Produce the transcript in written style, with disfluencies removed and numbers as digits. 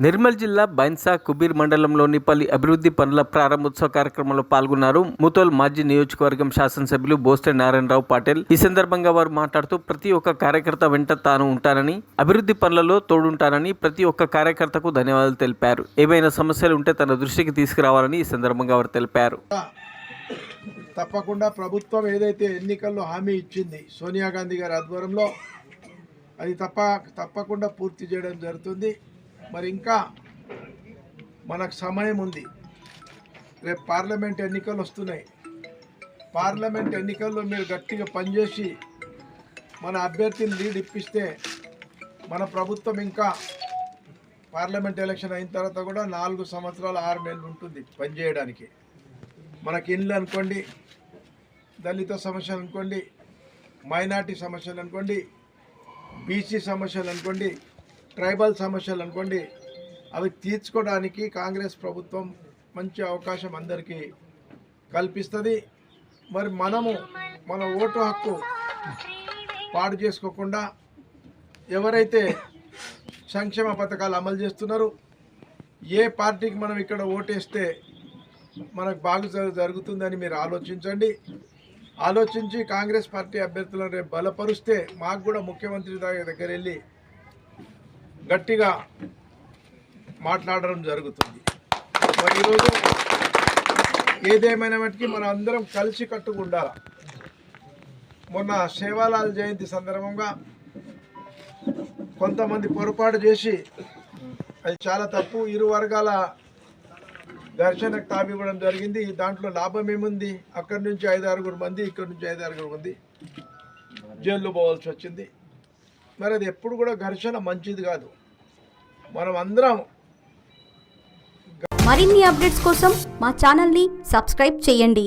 నిర్మల్ జిల్లా బైన్సా కుబీర్ మండలంలోని పలు అభివృద్ధి పనుల ప్రారంభోత్సవ కార్యక్రమంలో పాల్గొన్నారు ముతోల్ మాజీ నియోజకవర్గం శాసనసభ్యులు బోస్టే నారాయణరావు పాటిల్. ఈ సందర్భంగా వారు మాట్లాడుతూ ప్రతి ఒక్క కార్యకర్త వెంట తాను ఉంటానని, అభివృద్ధి పనులలో తోడుంటానని ప్రతి ఒక్క కార్యకర్తకు ధన్యవాదాలు తెలిపారు. ఏవైనా సమస్యలు ఉంటే తన దృష్టికి తీసుకురావాలని ఈ సందర్భంగా వారు తెలిపారు. తప్పకుండా ప్రభుత్వం ఏదైతే ఎన్నికల్లో హామీ ఇచ్చింది సోనియా గాంధీ గారి ఆధ్వర్యంలో అది తప్పకుండా పూర్తి చేయడం జరుగుతుంది. మరి ఇంకా మనకు సమయం ఉంది. రేపు పార్లమెంట్ ఎన్నికలు వస్తున్నాయి. పార్లమెంట్ ఎన్నికల్లో మీరు గట్టిగా పనిచేసి మన అభ్యర్థిని లీడ్ ఇప్పిస్తే మన ప్రభుత్వం ఇంకా పార్లమెంట్ ఎలక్షన్ అయిన తర్వాత కూడా 4 సంవత్సరాలు 6 నెలలు ఉంటుంది పనిచేయడానికి. మనకి ఇళ్ళు అనుకోండి, దళిత సమస్యలు అనుకోండి, మైనార్టీ సమస్యలు అనుకోండి, బీసీ సమస్యలు అనుకోండి, ట్రైబల్ సమస్యలు అనుకోండి, అవి తీర్చుకోవడానికి కాంగ్రెస్ ప్రభుత్వం మంచి అవకాశం అందరికీ కల్పిస్తుంది. మరి మనము మన ఓటు హక్కు పాడు చేసుకోకుండా ఎవరైతే సంక్షేమ పథకాలు అమలు చేస్తున్నారో, ఏ పార్టీకి మనం ఇక్కడ ఓటేస్తే మనకు బాగా జరుగుతుందని మీరు ఆలోచించండి. ఆలోచించి కాంగ్రెస్ పార్టీ అభ్యర్థులను రేపు బలపరుస్తే మాకు కూడా ముఖ్యమంత్రి దగ్గర వెళ్ళి గట్టిగా మాట్లాడడం జరుగుతుంది. మరి ఈరోజు ఏదేమైనా మటుకి మనం అందరం కలిసి కట్టుగా ఉండాలి. మొన్న సేవాలాల్ జయంతి సందర్భంగా కొంతమంది పొరపాటు చేసి, అది చాలా తప్పు, ఇరు వర్గాల ఘర్షణకు తావివ్వడం జరిగింది. దాంట్లో లాభం ఏముంది? అక్కడి నుంచి 5-6 మంది, ఇక్కడి నుంచి 5-6 మంది జైల్లో పోవాల్సి వచ్చింది. మరి అది ఎప్పుడు కూడా ఘర్షణ మంచిది కాదు. మనం అందరం మరిన్ని అప్డేట్స్ కోసం మా ఛానల్ని సబ్స్క్రైబ్ చేయండి.